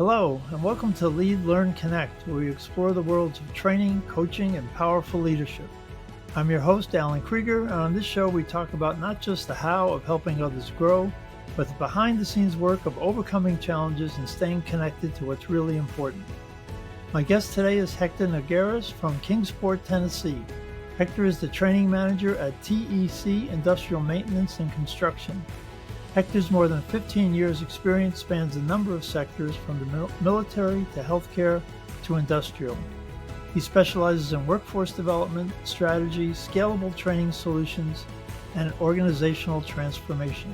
Hello, and welcome to Lead, Learn, Connect, where we explore the worlds of training, coaching, and powerful leadership. I'm your host, Alan Krieger, and on this show we talk about not just the how of helping others grow, but the behind-the-scenes work of overcoming challenges and staying connected to what's really important. My guest today is Hector Nogueras from Kingsport, Tennessee. Hector is the training manager at TEC Industrial Maintenance and Construction. Hector's more than 15 years experience spans a number of sectors from the military to healthcare to industrial. He specializes in workforce development, strategy, scalable training solutions, and organizational transformation.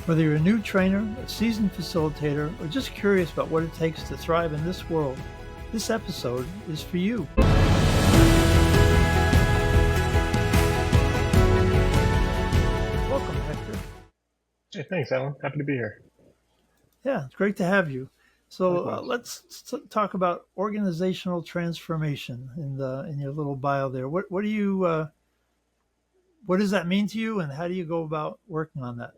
Whether you're a new trainer, a seasoned facilitator, or just curious about what it takes to thrive in this world, this episode is for you. Welcome, Hector. Hey, thanks, Alan. Happy to be here. Yeah, it's great to have you. So let's talk about organizational transformation in your little bio there. What does that mean to you, and how do you go about working on that?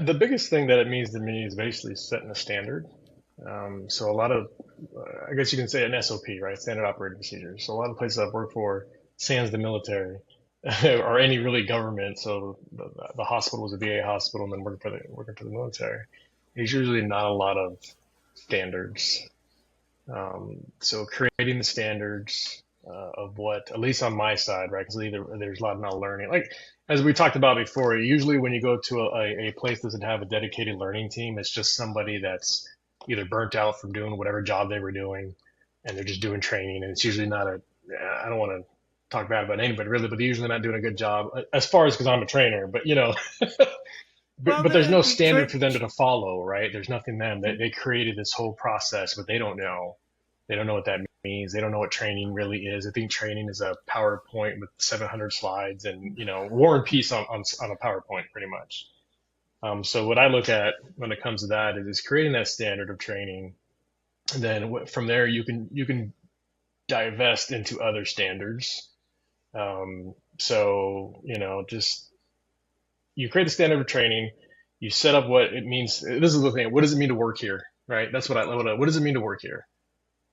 The biggest thing that it means to me is basically setting a standard. So a lot of, I guess you can say an SOP, right? Standard operating procedures. So a lot of places I've worked for, sans the military, or any really government. So the hospital was a VA hospital, and then working for the military. There's usually not a lot of standards. So creating the standards of what, at least on my side, right? Because there's a lot of not learning. Like as we talked about before, usually when you go to a place that doesn't have a dedicated learning team, it's just somebody that's either burnt out from doing whatever job they were doing, and they're just doing training. And it's usually not I don't want to talk bad about anybody really, but they're usually not doing a good job as far as because I'm a trainer, but but there's no standard for them to follow, right? There's nothing then. They created this whole process, but they don't know. They don't know what that means. They don't know what training really is. I think training is a PowerPoint with 700 slides and, War and Peace on a PowerPoint pretty much. So what I look at when it comes to that is creating that standard of training. And then from there, you can divest into other standards. Just you create the standard of training, you set up what it means. This is the thing. What does it mean to work here? Right? That's what what does it mean to work here?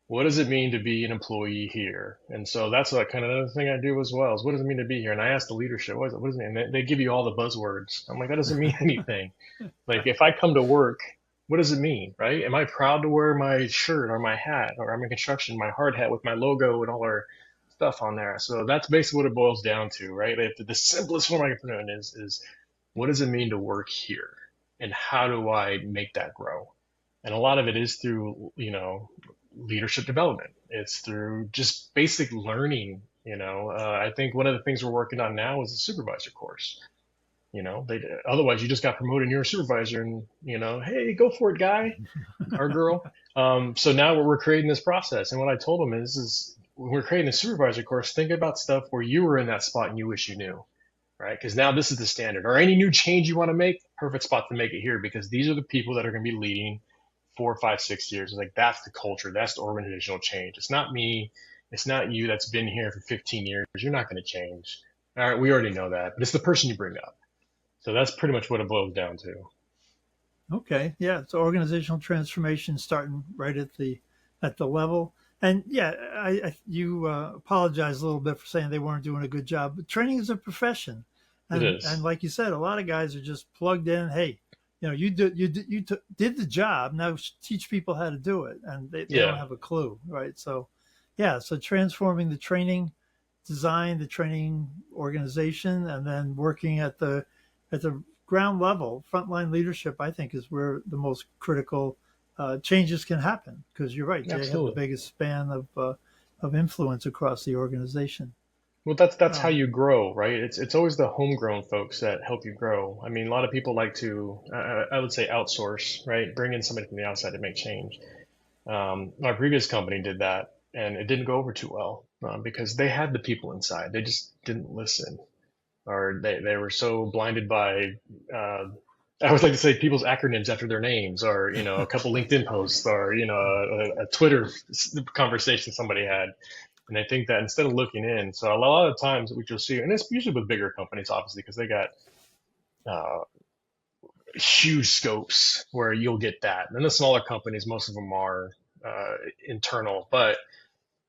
What does it mean to be an employee here? And so that's like kind of another thing I do as well is what does it mean to be here? And I ask the leadership, what does it mean? And they give you all the buzzwords. I'm like, that doesn't mean anything. Like if I come to work, what does it mean? Right? Am I proud to wear my shirt or my hat, or I'm in construction, my hard hat with my logo and all our stuff on there? So that's basically what it boils down to, right? The simplest form I can put it in is what does it mean to work here? And how do I make that grow? And a lot of it is through, leadership development. It's through just basic learning. I think one of the things we're working on now is a supervisor course. Otherwise you just got promoted and you're a supervisor and, hey, go for it, guy or girl. So now we're creating this process. And what I told them is when we're creating a supervisor course, think about stuff where you were in that spot and you wish you knew. Right? Because now this is the standard. Or any new change you want to make, perfect spot to make it here because these are the people that are going to be leading 4, 5, 6 years. It's like that's the culture, that's the organizational change. It's not me, it's not you that's been here for 15 years. You're not going to change. All right, we already know that, but it's the person you bring up. So that's pretty much what it boils down to. Okay, yeah, so organizational transformation starting right at the level. And yeah, you apologize a little bit for saying they weren't doing a good job. But training is a profession, and, it is. And like you said, a lot of guys are just plugged in. Hey, you did the job. Now teach people how to do it, and they don't have a clue, right? So, so transforming the training design, the training organization, and then working at the ground level, frontline leadership, I think, is where the most critical changes can happen because you're right. Absolutely. They have the biggest span of influence across the organization. Well, that's how you grow, right? It's always the homegrown folks that help you grow. I mean, a lot of people like to, I would say, outsource, right? Bring in somebody from the outside to make change. My previous company did that, and it didn't go over too well because they had the people inside. They just didn't listen, or they were so blinded by I always like to say people's acronyms after their names, or a couple LinkedIn posts, or a Twitter conversation somebody had, and I think that instead of looking in, so a lot of times what you'll see, and it's usually with bigger companies, obviously, because they got huge scopes where you'll get that. And then the smaller companies, most of them are internal, but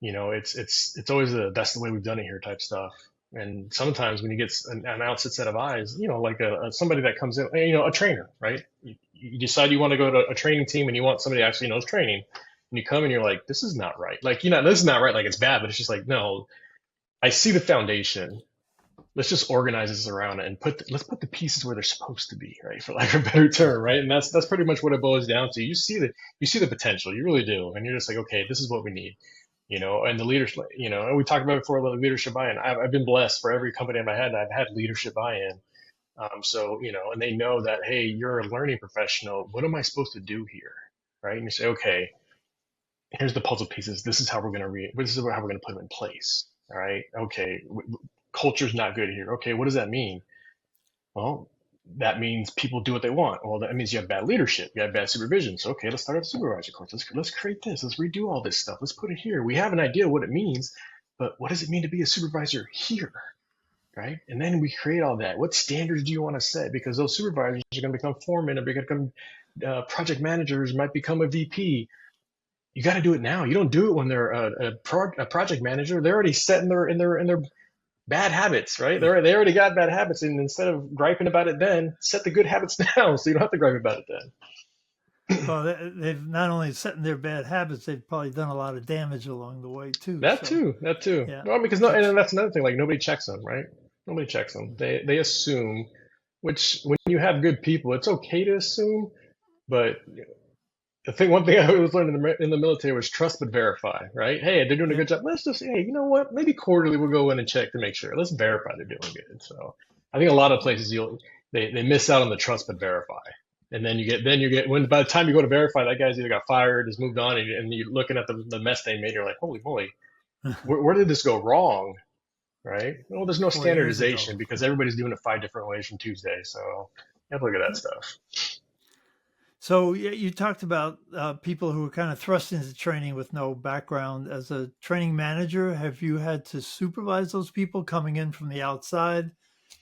it's always that's the way we've done it here type stuff. And sometimes when you get an outside set of eyes, like somebody that comes in, a trainer, right? You decide you want to go to a training team and you want somebody that actually knows training, and you come and you're like, this is not right. Like, this is not right. Like it's bad, but it's just like, no, I see the foundation. Let's just organize this around it and let's put the pieces where they're supposed to be, right? For lack of a better term, right? And that's pretty much what it boils down to. You see the potential, you really do, and you're just like, okay, this is what we need, and the leadership, and we talked about before, leadership buy-in. I've been blessed for every company I've had leadership buy-in. So, and they know that, hey, you're a learning professional. What am I supposed to do here? Right. And you say, okay, here's the puzzle pieces. This is how we're going to this is how we're going to put them in place. All right. Okay. Culture's not good here. Okay. What does that mean? Well, that means people do what they want. Well, that means you have bad leadership. You have bad supervision. So, okay, let's start at the supervisor course. Let's create this. Let's redo all this stuff. Let's put it here. We have an idea what it means, but what does it mean to be a supervisor here? Right? And then we create all that. What standards do you want to set? Because those supervisors are going to become foremen, or become project managers, might become a VP. You got to do it now. You don't do it when they're a project manager. They're already set in their bad habits, right? They already got bad habits, and instead of griping about it then, set the good habits now, so you don't have to gripe about it then. Well, they've not only set in their bad habits, they've probably done a lot of damage along the way too. That So, too, that too. yeah, Well, because no, it's and that's another thing. Like nobody checks them, right? Nobody checks them. They assume, which when you have good people, it's okay to assume, but one thing I was learning in the military was trust but verify, right? Hey, they're doing a yeah. good job. Let's just, hey, you know what? Maybe quarterly we'll go in and check to make sure. Let's verify they're doing good. So I think a lot of places they miss out on the trust but verify. And then you get when by the time you go to verify, that guy's either got fired, has moved on, and you're looking at the mess they made. You're like, holy moly, where did this go wrong? Right? Well, there's no 4 years ago. standardization because everybody's doing it 5 different ways from Tuesday. So you have to look at that stuff. So you talked about people who were kind of thrust into training with no background. As a training manager, have you had to supervise those people coming in from the outside?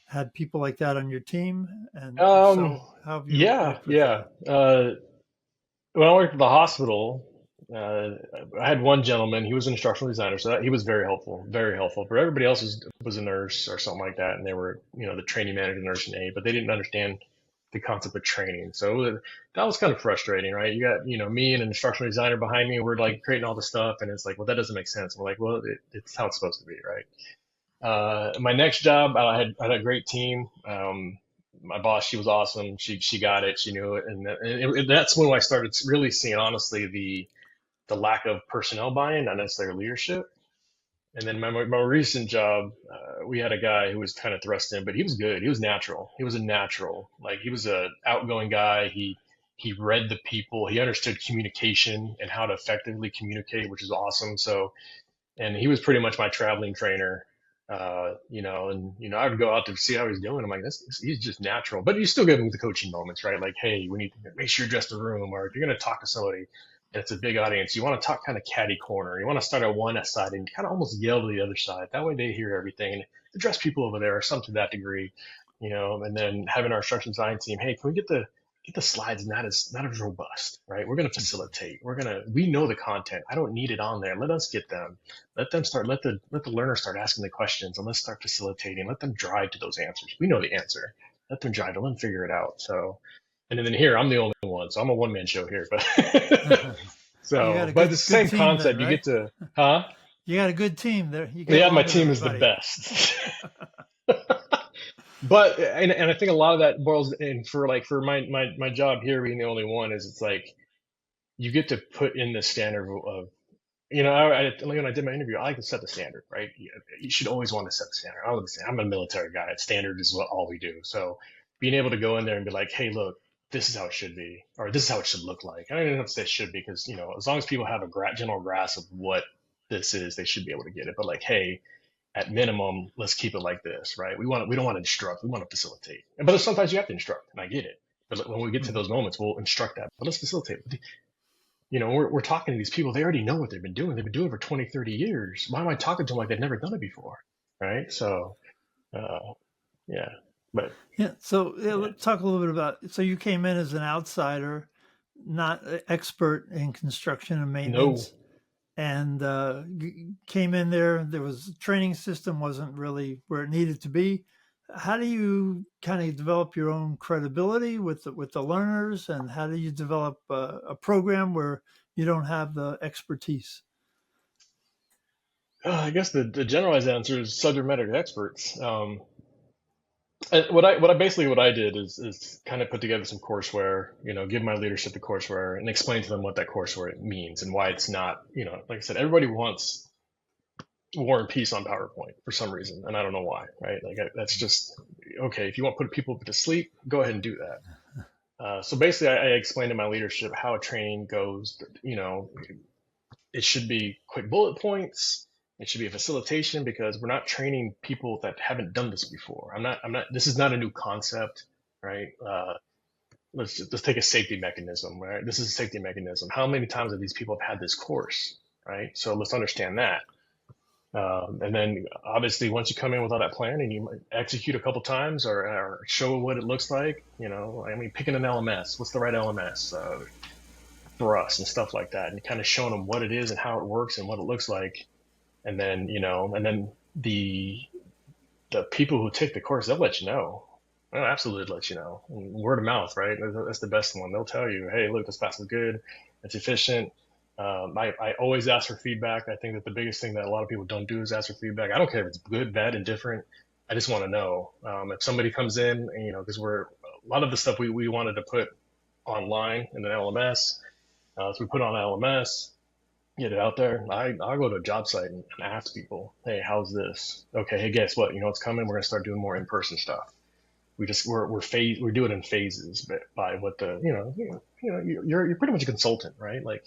Had people like that on your team? And if Um, so, how have you yeah, worked with yeah. that? When I worked at the hospital, uh, I had one gentleman. He was an instructional designer, so he was very helpful, very helpful. But everybody else was a nurse or something like that, and they were, the training manager, nurse, and aide, but they didn't understand the concept of training. So that was kind of frustrating, right? You got, me and an instructional designer behind me. We're like creating all this stuff, and it's like, well, that doesn't make sense. We're like, well, it's how it's supposed to be, right? My next job, I had a great team. My boss, she was awesome. She got it. She knew it, and that's when I started really seeing, honestly, the lack of personnel buy-in, not necessarily leadership. And then my recent job, we had a guy who was kind of thrust in, but he was good. He was natural. He was a natural. Like he was a outgoing guy. He read the people. He understood communication and how to effectively communicate, which is awesome. So and he was pretty much my traveling trainer. And I would go out to see how he's doing. I'm like, he's just natural, but you still give him the coaching moments, right? Like, hey, we need to make sure you address the room, or if you're going to talk to somebody and it's a big audience, you want to talk kind of catty corner. You want to start at one side and kind of almost yell to the other side. That way they hear everything and address people over there, or some to that degree, And then having our instruction design team, hey, can we get the slides not as robust, right? We're going to facilitate. We know the content. I don't need it on there. Let us get them. Let them start. Let the learner start asking the questions, and let's start facilitating. Let them drive to those answers. We know the answer. Let them drive. Let them figure it out. So, and then here I'm the only one, so I'm a one man show here. But You got so, a but it's the good same team then, concept. You right? get to, huh? You got a good team there. You get Yeah, my along with team is the everybody. best. But and I think a lot of that boils in for my job here being the only one is it's like you get to put in the standard of when I did my interview, I like to set the standard, right? You should always want to set the standard. I'm a military guy. Standard is what all we do. So being able to go in there and be like, hey, look, this is how it should be, or this is how it should look like. I don't even have to say should be because as long as people have a general grasp of what this is, they should be able to get it. But like, hey, at minimum, let's keep it like this, right? We don't want to instruct, we want to facilitate. But sometimes you have to instruct, and I get it. But when we get to Mhm. those moments, we'll instruct that. But let's facilitate. We're talking to these people. They already know what they've been doing. They've been doing it for 20, 30 years. Why am I talking to them like they've never done it before? Right? So, uh, yeah. But Yeah. So yeah, let's talk a little bit about. So you came in as an outsider, not an expert in construction and no. maintenance, and came in there. There was training system wasn't really where it needed to be. How do you kind of develop your own credibility with the learners, and how do you develop a program where you don't have the expertise? I guess the generalized answer is subject matter experts. And what I did is kind of put together some courseware, give my leadership the courseware and explain to them what that courseware means and why it's not, like I said, everybody wants War and Peace on PowerPoint for some reason, and I don't know why, right? Like that's just okay. If you want to put people to sleep, go ahead and do that. So basically, I explained to my leadership how a training goes. It should be quick bullet points. It should be a facilitation because we're not training people that haven't done this before. I'm not. This is not a new concept, right? Let's take a safety mechanism, right? This is a safety mechanism. How many times have these people have had this course, right? So let's understand that. And then obviously once you come in with all that plan and you execute a couple times or show what it looks like, I mean, picking an LMS, what's the right LMS for us and stuff like that, and kind of showing them what it is and how it works and what it looks like. And then, the people who take the course, they'll let you know. They'll absolutely let you know. And word of mouth, right? That's the best one. They'll tell you, hey, look, this class is good. It's efficient. I always ask for feedback. I think that the biggest thing that a lot of people don't do is ask for feedback. I don't care if it's good, bad, indifferent. I just want to know. If somebody comes in, and, because a lot of the stuff we wanted to put online in an LMS. So we put on LMS, get it out there. I'll go to a job site and ask people, hey, how's this? Okay, hey, guess what? You know what's coming? We're gonna start doing more in person stuff. We do it in phases, but by what the you're pretty much a consultant, right? Like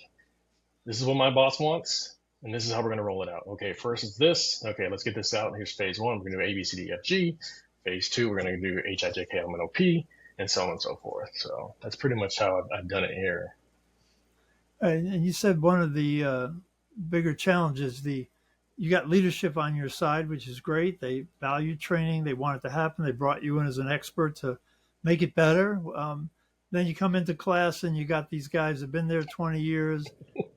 this is what my boss wants, and this is how we're gonna roll it out. Okay, first is this. Okay, let's get this out. Here's phase one. We're gonna do A B C D F G. Phase two, we're gonna do H I J K L M N O P, and so on and so forth. So that's pretty much how I've done it here. And you said one of the bigger challenges, you got leadership on your side, which is great. They value training. They want it to happen. They brought you in as an expert to make it better. Then you come into class and you got these guys that have been there 20 years,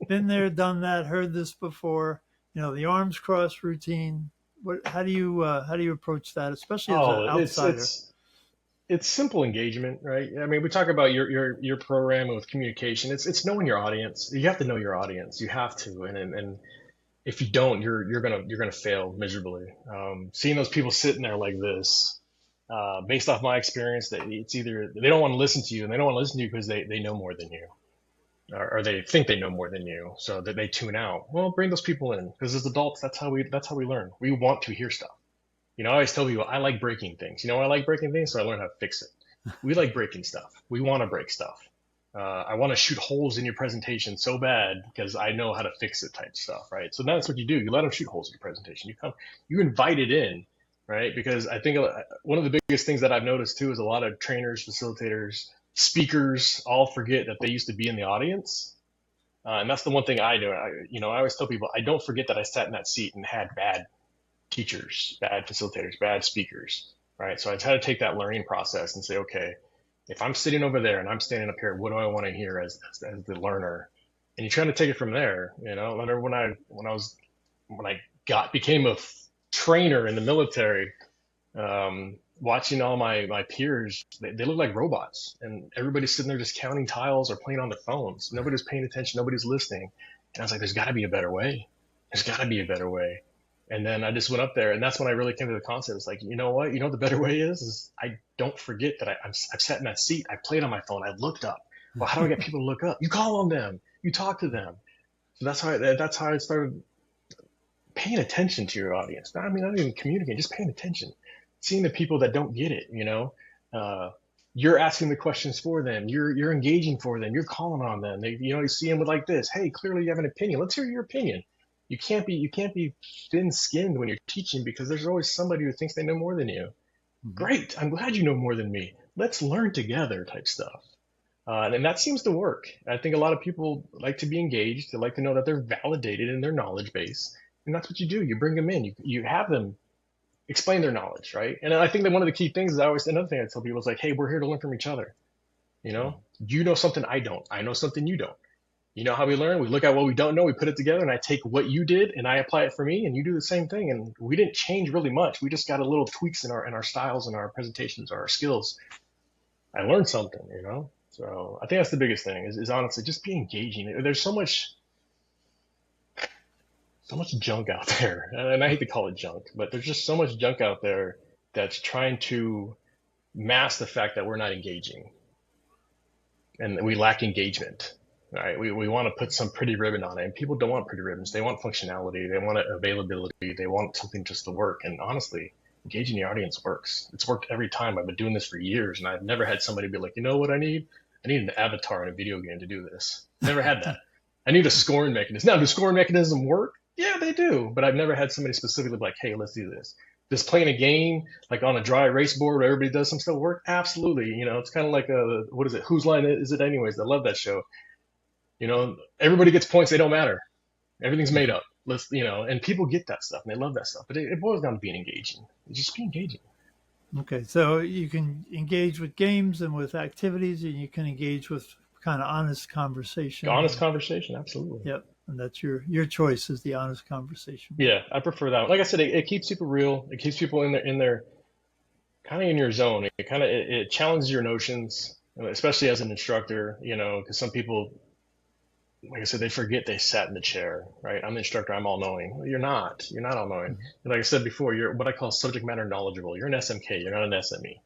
been there, done that, heard this before. The arms cross routine. How do you approach that, especially as an Oh, it's outsider? it's it's simple engagement, right? I mean, we talk about your program with communication. It's knowing your audience. You have to know your audience. You have to, and if you don't, you're gonna fail miserably. Seeing those people sitting there like this, based off my experience, that it's either they don't want to listen to you, and they don't want to listen to you because they know more than you, or they think they know more than you, so that they tune out. Well, bring those people in because as adults, that's how we learn. We want to hear stuff. I always tell people I like breaking things. I like breaking things, so I learn how to fix it. We like breaking stuff. We want to break stuff. I want to shoot holes in your presentation so bad because I know how to fix it type stuff, right? So that's what you do. You let them shoot holes in your presentation. You invite it in, right? Because I think one of the biggest things that I've noticed too is a lot of trainers, facilitators, speakers all forget that they used to be in the audience. And that's the one thing I do. I always tell people I don't forget that I sat in that seat and had bad teachers, bad facilitators, bad speakers, right? So I try to take that learning process and say, okay, if I'm sitting over there and I'm standing up here, what do I want to hear as the learner? And you try to take it from there. I remember when I became a trainer in the military, watching all my peers, they look like robots, and everybody's sitting there just counting tiles or playing on their phones. Nobody's paying attention. Nobody's listening. And I was like, there's got to be a better way. There's got to be a better way. And then I just went up there, and that's when I really came to the concept. It's like, you know what? You know what the better way is I don't forget that I've sat in that seat. I played on my phone. I looked up. Well, how do I get people to look up? You call on them. You talk to them. So that's how I started paying attention to your audience. Not even communicating, just paying attention, seeing the people that don't get it. You're asking the questions for them. You're engaging for them. You're calling on them. You see them with like this. Hey, clearly you have an opinion. Let's hear your opinion. You can't be thin-skinned when you're teaching because there's always somebody who thinks they know more than you. Mhm. Great, I'm glad you know more than me. Let's learn together, type stuff. And that seems to work. I think a lot of people like to be engaged. They like to know that they're validated in their knowledge base, and that's what you do. You bring them in. You have them. explain their knowledge, right? And I think that one of the key things is another thing I tell people is like, hey, we're here to learn from each other. You know something I don't. I know something you don't. You know how we learn? We look at what we don't know, we put it together, and I take what you did and I apply it for me, and you do the same thing. And we didn't change really much. We just got a little tweaks in our styles and our presentations or our skills. I learned something, you know. So I think that's the biggest thing is honestly just be engaging. There's so much junk out there, and I hate to call it junk, but there's just so much junk out there that's trying to mask the fact that we're not engaging and we lack engagement. Right? We want to put some pretty ribbon on it, and people don't want pretty ribbons. They want functionality. They want availability. They want something just to work. And honestly, engaging the audience works. It's worked every time. I've been doing this for years, and I've never had somebody be like, you know what I need? I need an avatar in a video game to do this. Never had that. I need a scoring mechanism. Now, do scoring mechanisms work? Yeah, they do. But I've never had somebody specifically be like, hey, let's do this. Does playing a game like on a dry erase board where everybody does some stuff work? Absolutely. You know, it's kind of like what is it? Whose line is it anyways? I love that show. You know, everybody gets points. They don't matter. Everything's made up. And people get that stuff and they love that stuff. But it boils down to being engaging. Just be engaging. Okay, so you can engage with games and with activities, and you can engage with kind of honest conversation. Honest conversation, absolutely. Yep, and that's your choice is the honest conversation. Yeah, I prefer that one. Like I said, it keeps people real. It keeps people in their kind of in your zone. It challenges your notions, especially as an instructor. You know, because some people, like I said, they forget they sat in the chair, right? I'm the instructor. I'm all knowing. Well, you're not. You're not all knowing. Mm-hmm. Like I said before, you're what I call subject matter knowledgeable. You're an SMK. You're not an SME,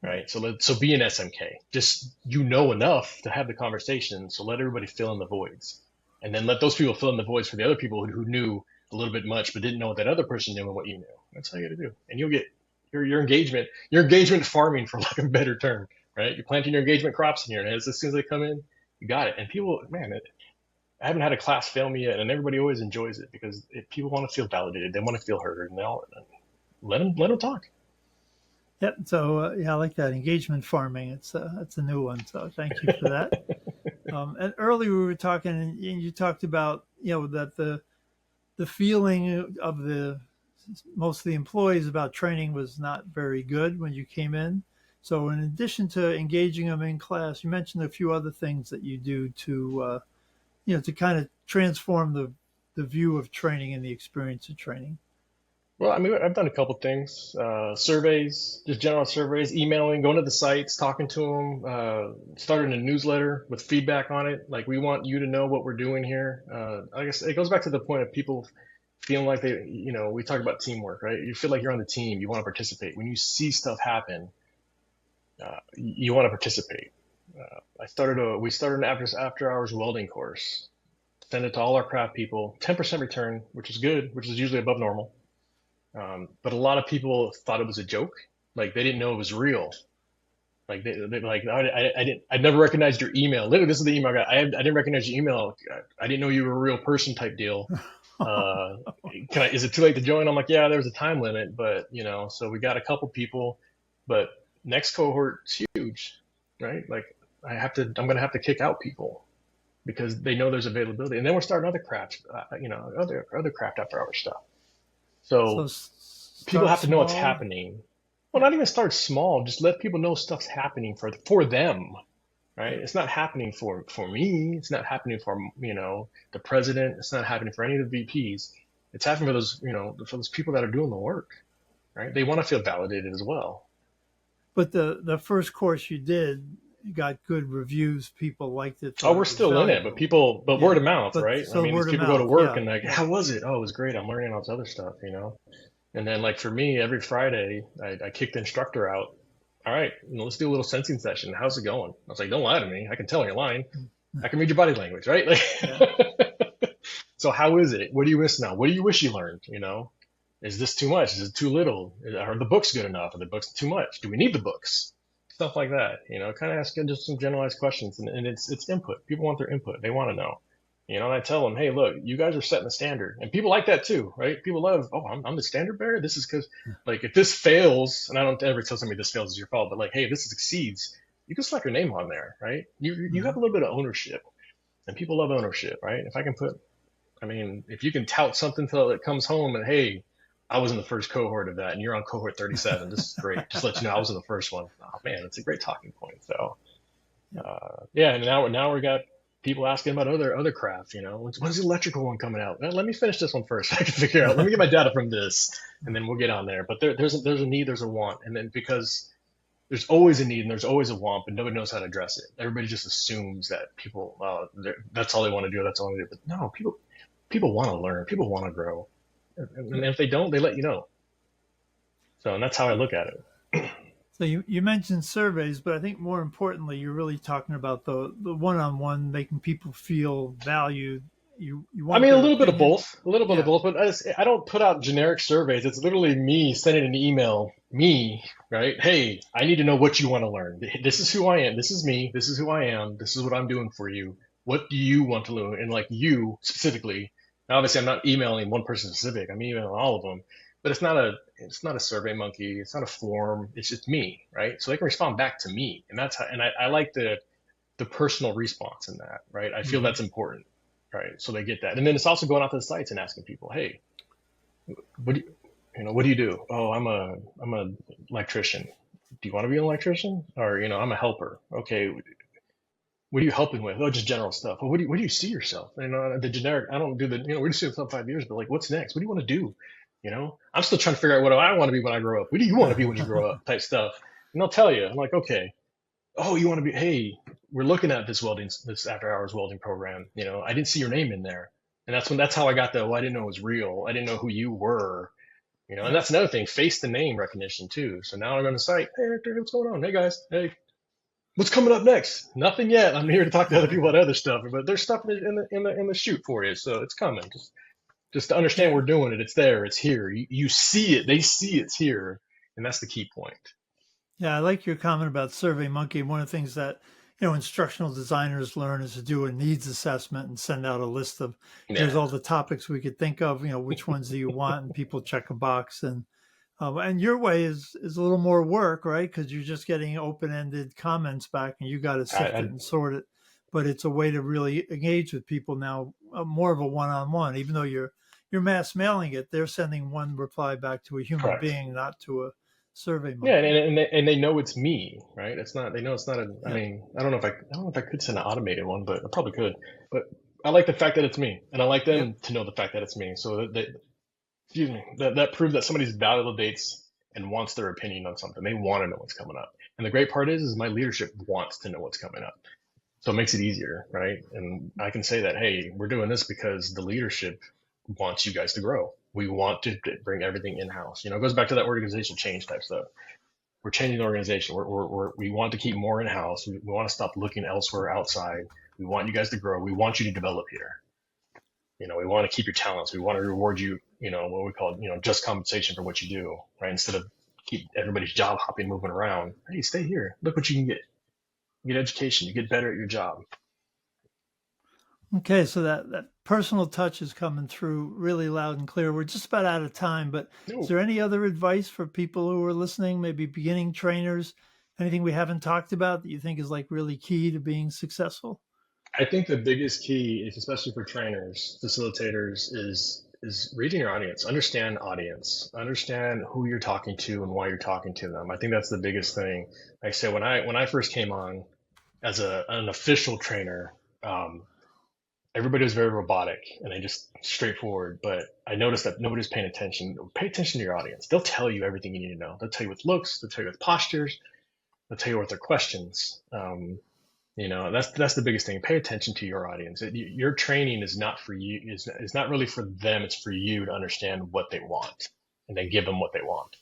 right? So be an SMK. Just enough to have the conversation. So let everybody fill in the voids, and then let those people fill in the voids for the other people who knew a little bit much but didn't know what that other person knew and what you knew. That's how you got to do, and you'll get your engagement farming, for lack of a better term, right? You're planting your engagement crops in here, and as soon as they come in, you got it. And people, man, I haven't had a class fail me yet, and everybody always enjoys it because people want to feel validated. They want to feel heard, and they'll let them talk. Yep. So yeah, I like that engagement farming. It's a new one. So thank you for that. And earlier we were talking, and you talked about that the feeling of most of the employees about training was not very good when you came in. So in addition to engaging them in class, you mentioned a few other things that you do to to kind of transform the view of training and the experience of training. Well, I mean, I've done a couple things, surveys, just general surveys, emailing, going to the sites, talking to them, starting a newsletter with feedback on it. Like, we want you to know what we're doing here. I guess it goes back to the point of people feeling like we talk about teamwork, right? You feel like you're on the team. You want to participate. When you see stuff happen, you want to participate. We started an after hours welding course, send it to all our craft people, 10% return, which is good, which is usually above normal. But a lot of people thought it was a joke. Like, they didn't know it was real. Like they like, I never recognized your email. Literally, this is the email I got. I didn't recognize your email. I didn't know you were a real person type deal. Is it too late to join? I'm like, yeah, there was a time limit, but so we got a couple people, but next cohort's huge, right? Like, I'm going to have to kick out people because they know there's availability. And then we're starting other craft, other craft after hour stuff. So people have to know what's happening. Well, not even start small. Just let people know stuff's happening for them, right? It's not happening for me. It's not happening for, the president. It's not happening for any of the VPs. It's happening for those people that are doing the work, right? They want to feel validated as well. But the first course you did, you got good reviews. People liked it. Oh, we're still in it, but word of mouth, right? I mean, people go to work and like, how was it? Oh, it was great. I'm learning all this other stuff, And then, like, for me, every Friday, I kicked the instructor out. All right, let's do a little sensing session. How's it going? I was like, don't lie to me. I can tell you're lying. I can read your body language, right? Like, so how is it? What do you miss now? What do you wish you learned? Is this too much? Is it too little? Are the books good enough? Are the books too much? Do we need the books? Stuff like that, kind of asking just some generalized questions, and it's input. People want their input. They want to know, and I tell them, hey, look, you guys are setting the standard, and people like that too, right? People love, oh, I'm the standard bearer. This is because, like, if this fails, and I don't ever tell somebody this fails is your fault, but like, hey, if this succeeds, you can slap your name on there, right? You have a little bit of ownership, and people love ownership, right? If you can tout something till it comes home, and hey, I was in the first cohort of that, and you're on cohort 37. This is great. Just let you know, I was in the first one. Oh man, it's a great talking point. So Yeah. yeah, and now we got people asking about other craft. When's the electrical one coming out? Let me finish this one first. I can figure out. Let me get my data from this, and then we'll get on there. But there's a need, there's a want, and then because there's always a need and there's always a want, but nobody knows how to address it. Everybody just assumes that people, that's all they want to do. That's all they do. But no, people want to learn. People want to grow, and if they don't, they let you know. So, and that's how I look at it. So you mentioned surveys, but I think more importantly, you're really talking about the one-on-one, making people feel valued. You I want mean, a their little bit of opinion. both, a little bit of Yeah. both, but I don't put out generic surveys. It's literally me sending an email, me, right? Hey, I need to know what you want to learn. This is who I am. This is me. This is who I am. This is what I'm doing for you. What do you want to learn? And like you specifically, now obviously I'm not emailing one person specific. I'm emailing all of them, but it's not a survey monkey. It's not a form. It's just me, right? So they can respond back to me. And that's how, and I like the personal response in that, right? I feel Hmm. that's important, right? So they get that, and then it's also going out to the sites and asking people, hey, what do what do you do? Oh, I'm a electrician. Do you want to be an electrician? Or I'm a helper. Okay, what are you helping with? Oh, just general stuff. Well, where do you see yourself? The generic. I don't do the. Where do you see yourself in 5 years? But like, what's next? What do you want to do? I'm still trying to figure out what do I want to be when I grow up. What do you want to be when you grow up? Type stuff. And they'll tell you. I'm like, okay, oh, you want to be, hey, we're looking at this after hours welding program. I didn't see your name in there. And that's how I got the, I didn't know it was real. I didn't know who you were, and Yeah. that's another thing, face the name recognition too. So now I'm on the site. Hey, Hector, what's going on? Hey guys. Hey, what's coming up next? Nothing yet. I'm here to talk to other people about other stuff, but there's stuff in the shoot for you. So it's coming. Just to understand Yeah. we're doing it. It's there. It's here. You see it. They see it's here. And that's the key point. Yeah, I like your comment about SurveyMonkey. One of the things that instructional designers learn is to do a needs assessment and send out a list of here's Yeah. all the topics we could think of. Which ones do you want, and people check a box. And your way is a little more work, right? Because you're just getting open ended comments back, and you got to sift it I and sort it. But it's a way to really engage with people now, more of a one on one. Even though you're mass mailing it, they're sending one reply back to a human correct. being, not to a survey Yeah, and monkey. and they know it's me, right? It's not. They know it's not a. I Yeah. mean, I don't know if I could send an automated one, but I probably could. But I like the fact that it's me, and I like Yep. them to know the fact that it's me. So excuse me, that proves that somebody's validates and wants their opinion on something. They want to know what's coming up. And the great part is my leadership wants to know what's coming up. So it makes it easier, right? And I can say that, hey, we're doing this because the leadership wants you guys to grow. We want to bring everything in house. It goes back to that organization change type stuff. We're changing the organization. We want to keep more in house. We want to stop looking elsewhere outside. We want you guys to grow. We want you to develop here. We want to keep your talents. We want to reward you, what we call, just compensation for what you do, right? Instead of keep everybody's job hopping, moving around. Hey, stay here. Look what you can get. You get education. You get better at your job. Okay, so that personal touch is coming through really loud and clear. We're just about out of time, but is No, there any other advice for people who are listening, maybe beginning trainers, anything we haven't talked about that you think is like really key to being successful? I think the biggest key is, especially for trainers, facilitators, is reading your audience, understand who you're talking to and why you're talking to them. I think that's the biggest thing. Like I said, when I first came on as an official trainer, um, everybody was very robotic and they just straightforward. But I noticed that nobody's paying attention. Pay attention to your audience. They'll tell you everything you need to know. They'll tell you with looks. They'll tell you with postures. They'll tell you with their questions. That's the biggest thing. Pay attention to your audience. Your training is not for you. Is not really for them. It's for you to understand what they want and then give them what they want.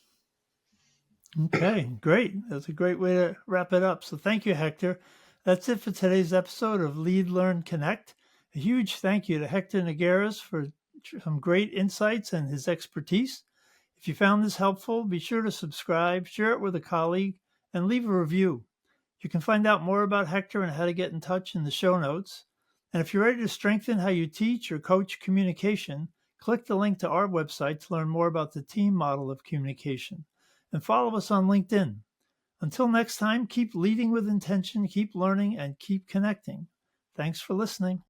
Okay, great. That's a great way to wrap it up. So thank you, Hector. That's it for today's episode of Lead, Learn, Connect. A huge thank you to Hector Nogueras for some great insights and his expertise. If you found this helpful, be sure to subscribe, share it with a colleague, and leave a review. You can find out more about Hector and how to get in touch in the show notes. And if you're ready to strengthen how you teach or coach communication, click the link to our website to learn more about the T.E.A.M model of communication. And follow us on LinkedIn. Until next time, keep leading with intention, keep learning, and keep connecting. Thanks for listening.